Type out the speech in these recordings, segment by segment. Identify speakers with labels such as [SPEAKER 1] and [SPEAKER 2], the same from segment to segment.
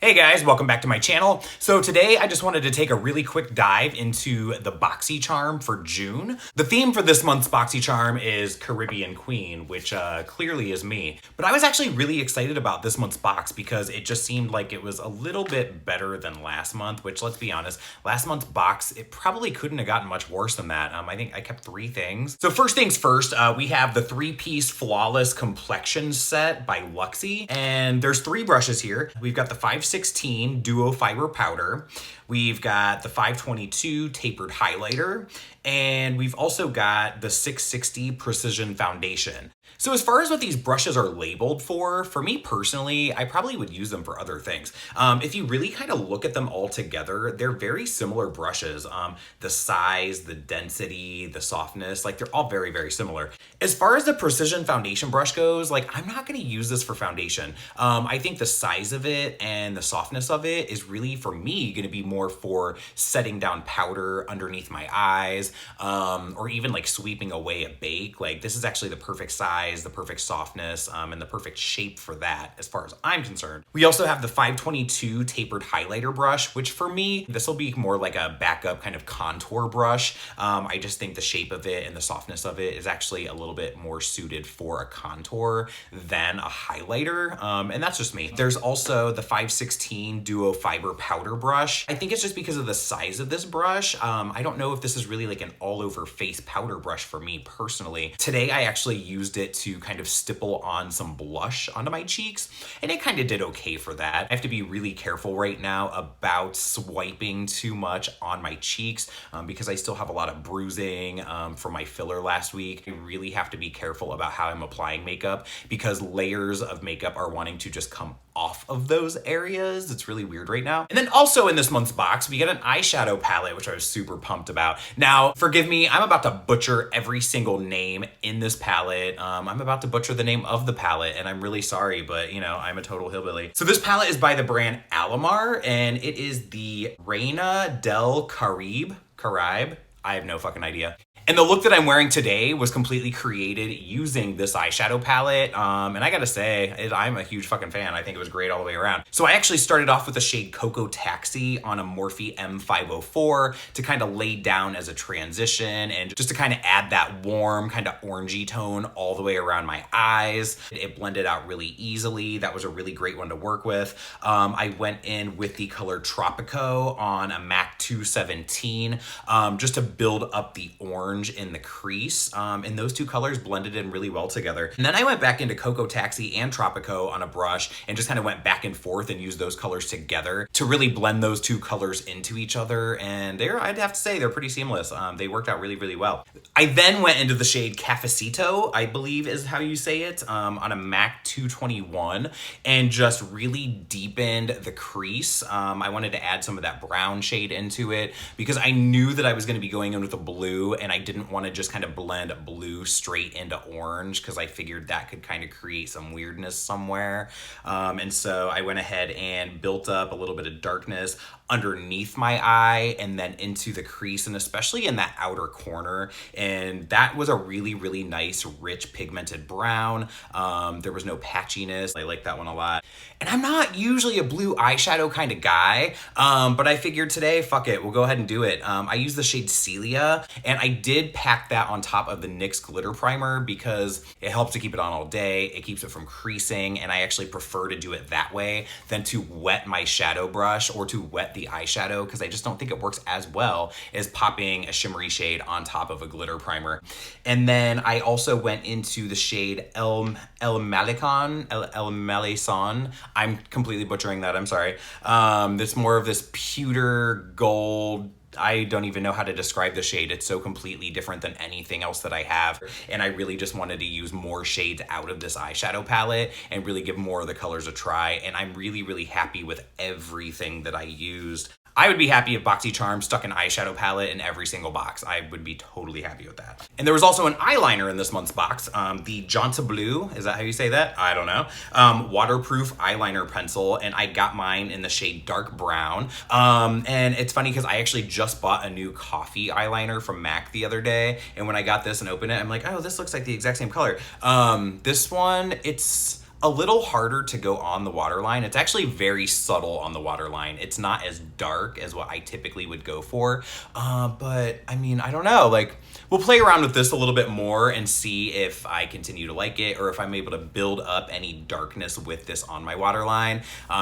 [SPEAKER 1] Hey guys, welcome back to my channel. So today I just wanted to take a really quick dive into the Boxy charm for June. The theme for this month's Boxy charm is Caribbean Queen, which clearly is me. But I was actually really excited about this month's box because it just seemed like it was a little bit better than last month, which let's be honest, last month's box, it probably couldn't have gotten much worse than that. I think I kept 3 things. So first things first, we have the 3-piece Flawless Complexion set by Luxy. And there's 3 brushes here. We've got the 516 Duo Fiber Powder. We've got the 522 Tapered Highlighter. And we've also got the 660 Precision Foundation. So as far as what these brushes are labeled for me personally, I probably would use them for other things. If you really kind of look at them all together, they're very similar brushes. The size, the density, the softness, like they're all very, very similar. As far as the Precision Foundation brush goes, like I'm not gonna use this for foundation. I think the size of it and the softness of it is really, for me, gonna be more for setting down powder underneath my eyes, or even like sweeping away a bake. Like this is actually the perfect size, the perfect softness, and the perfect shape for that as far as I'm concerned. We also have the 522 Tapered Highlighter brush, which for me, this will be more like a backup kind of contour brush. I just think the shape of it and the softness of it is actually a little bit more suited for a contour than a highlighter, and that's just me. There's also the 516 Duo Fiber Powder brush. I think it's just because of the size of this brush. I don't know if this is really like an all-over face powder brush for me personally. Today, I actually used it to kind of stipple on some blush onto my cheeks, and it kind of did okay for that. I have to be really careful right now about swiping too much on my cheeks because I still have a lot of bruising from my filler last week. I really have to be careful about how I'm applying makeup because layers of makeup are wanting to just come off of those areas. It's really weird right now. And then also in this month's box, we get an eyeshadow palette, which I was super pumped about. Now, forgive me, I'm about to butcher every single name in this palette. I'm about to butcher the name of the palette, and I'm really sorry, but you know, I'm a total hillbilly. So this palette is by the brand Alamar, and it is the Reina del Caribe. I have no fucking idea. And the look that I'm wearing today was completely created using this eyeshadow palette. And I gotta say, I'm a huge fucking fan. I think it was great all the way around. So I actually started off with the shade Cocoa Taxi on a Morphe M504 to kind of lay down as a transition and just to kind of add that warm kind of orangey tone all the way around my eyes. It blended out really easily. That was a really great one to work with. I went in with the color Tropico on a MAC 217 just to build up the orange in the crease, and those 2 colors blended in really well together. And then I went back into Cocoa Taxi and Tropico on a brush and just kind of went back and forth and used those colors together to really blend those 2 colors into each other, and I'd have to say they're pretty seamless. They worked out really, really well. I then went into the shade Cafecito, I believe is how you say it, on a MAC 221, and just really deepened the crease. I wanted to add some of that brown shade into it because I knew that I was going to be going in with a blue, and I didn't want to just kind of blend blue straight into orange because I figured that could kind of create some weirdness somewhere. And so I went ahead and built up a little bit of darkness underneath my eye and then into the crease, and especially in that outer corner. And that was a really, really nice, rich, pigmented brown. There was no patchiness. I like that one a lot. And I'm not usually a blue eyeshadow kind of guy, but I figured today, fuck it, we'll go ahead and do it. I used the shade Celia, and I did pack that on top of the NYX glitter primer because it helps to keep it on all day. It keeps it from creasing, and I actually prefer to do it that way than to wet my shadow brush or to wet the eyeshadow because I just don't think it works as well as popping a shimmery shade on top of a glitter primer. And then I also went into the shade El Malison. I'm completely butchering that, I'm sorry. It's more of this pewter gold. I don't even know how to describe the shade. It's so completely different than anything else that I have. And I really just wanted to use more shades out of this eyeshadow palette and really give more of the colors a try. And I'm really, really happy with everything that I used. I would be happy if Boxy Charms stuck an eyeshadow palette in every single box. I would be totally happy with that. And there was also an eyeliner in this month's box, the Jonta Blue, is that how you say that? I don't know. Waterproof eyeliner pencil, and I got mine in the shade Dark Brown. And it's funny because I actually just bought a new coffee eyeliner from MAC the other day, and when I got this and opened it, I'm like, oh, this looks like the exact same color. This one, it's a little harder to go on the waterline. It's actually very subtle on the waterline. It's not as dark as what I typically would go for. But I mean, I don't know, like we'll play around with this a little bit more and see if I continue to like it or if I'm able to build up any darkness with this on my waterline.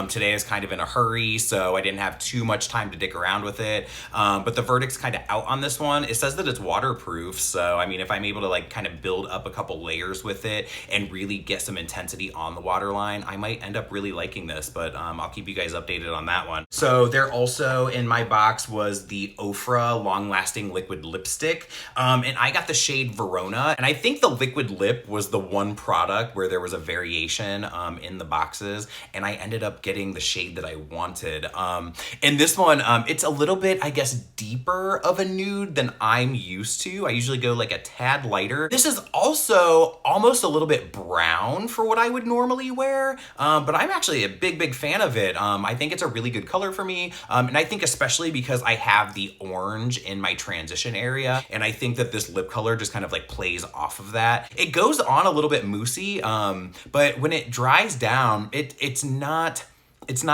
[SPEAKER 1] Today I was kind of in a hurry, so I didn't have too much time to dick around with it. But the verdict's kind of out on this one. It says that it's waterproof. So, I mean, if I'm able to like kind of build up a couple layers with it and really get some intensity on the waterline, I might end up really liking this, but I'll keep you guys updated on that one. So there also in my box was the Ofra long lasting liquid lipstick. And I got the shade Verona. And I think the liquid lip was the one product where there was a variation in the boxes. And I ended up getting the shade that I wanted. And this one, it's a little bit, I guess, deeper of a nude than I'm used to. I usually go like a tad lighter. This is also almost a little bit brown for what I would normally wear, but I'm actually a big fan of it. I think it's a really good color for me, and I think especially because I have the orange in my transition area, and I think that this lip color just kind of like plays off of that. It goes on a little bit moussey, but when it dries down, it's not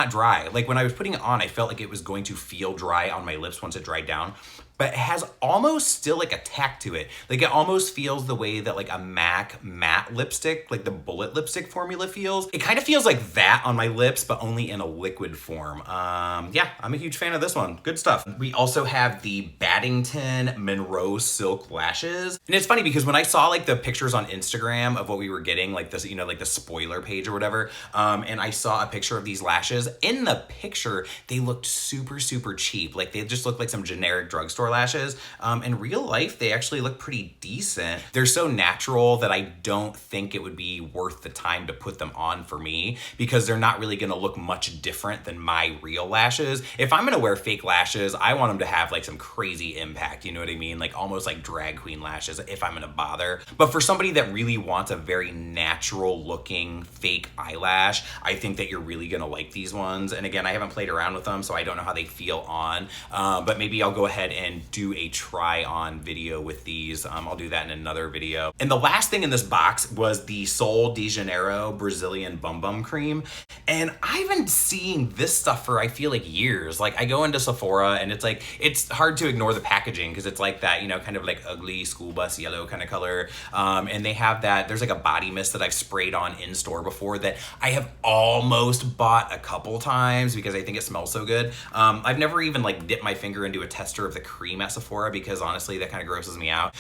[SPEAKER 1] dry. Like when I was putting it on, I felt like it was going to feel dry on my lips once it dried down, but it has almost still like a tack to it. Like it almost feels the way that like a MAC matte lipstick, like the bullet lipstick formula feels. It kind of feels like that on my lips, but only in a liquid form. Yeah, I'm a huge fan of this one. Good stuff. We also have the Baddington Monroe Silk Lashes. And it's funny because when I saw like the pictures on Instagram of what we were getting, like this, you know, like the spoiler page or whatever, and I saw a picture of these lashes, in the picture, they looked super cheap. Like they just looked like some generic drugstore lashes. In real life, they actually look pretty decent. They're so natural that I don't think it would be worth the time to put them on for me because they're not really gonna look much different than my real lashes. If I'm gonna wear fake lashes, I want them to have like some crazy impact, you know what I mean? Like almost like drag queen lashes if I'm gonna bother. But for somebody that really wants a very natural looking fake eyelash, I think that you're really gonna like these ones. And again, I haven't played around with them, so I don't know how they feel on, but maybe I'll go ahead and do a try on video with these. I'll do that in another video. And the last thing in this box was the Sol de Janeiro Brazilian Bum Bum Cream. And I've been seeing this stuff for, I feel like years. Like I go into Sephora and it's like, it's hard to ignore the packaging because it's like that, you know, kind of like ugly school bus yellow kind of color. And they have that, there's like a body mist that I've sprayed on in store before that I have almost bought a couple times because I think it smells so good. I've never even like dipped my finger into a tester of the cream at Sephora because honestly that kind of grosses me out.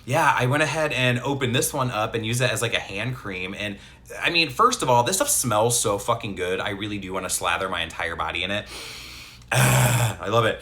[SPEAKER 1] Yeah, I went ahead and opened this one up and used it as like a hand cream. And I mean, first of all, this stuff smells so fucking good. I really do want to slather my entire body in it. I love it.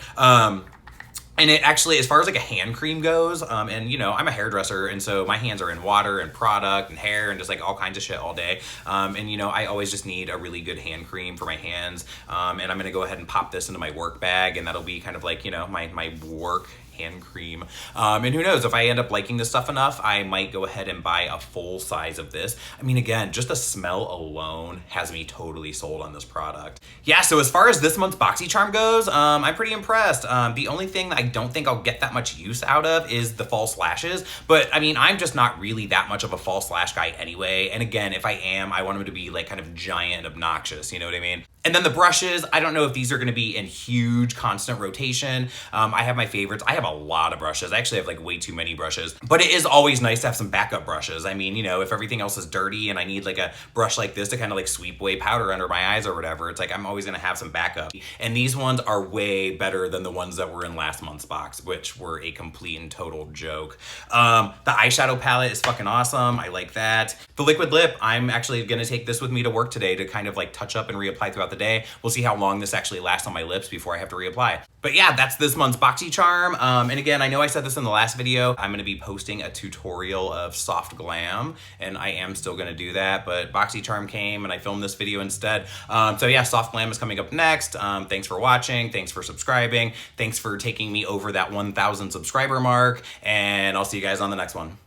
[SPEAKER 1] And it actually, as far as like a hand cream goes, and you know, I'm a hairdresser, and so my hands are in water and product and hair and just like all kinds of shit all day. And you know, I always just need a really good hand cream for my hands. And I'm gonna go ahead and pop this into my work bag, and that'll be kind of like, you know, my work hand cream. And who knows, if I end up liking this stuff enough, I might go ahead and buy a full size of this. I mean, again, just the smell alone has me totally sold on this product. Yeah, so as far as this month's BoxyCharm goes, I'm pretty impressed. The only thing that I don't think I'll get that much use out of is the false lashes, but I mean, I'm just not really that much of a false lash guy anyway. And again, if I am, I want them to be like kind of giant and obnoxious, you know what I mean? And then the brushes, I don't know if these are gonna be in huge constant rotation. I have my favorites. I have a lot of brushes. I actually have like way too many brushes, but it is always nice to have some backup brushes. I mean, you know, if everything else is dirty and I need like a brush like this to kind of like sweep away powder under my eyes or whatever, it's like I'm always gonna have some backup. And these ones are way better than the ones that were in last month's box, which were a complete and total joke. The eyeshadow palette is fucking awesome. I like that. The liquid lip, I'm actually gonna take this with me to work today to kind of like touch up and reapply throughout the day. We'll see how long this actually lasts on my lips before I have to reapply. But yeah, that's this month's BoxyCharm. And again, I know I said this in the last video, I'm gonna be posting a tutorial of soft glam, and I am still gonna do that, but BoxyCharm came and I filmed this video instead. So yeah, soft glam is coming up next. Thanks for watching, thanks for subscribing, thanks for taking me over that 1,000 subscriber mark, and I'll see you guys on the next one.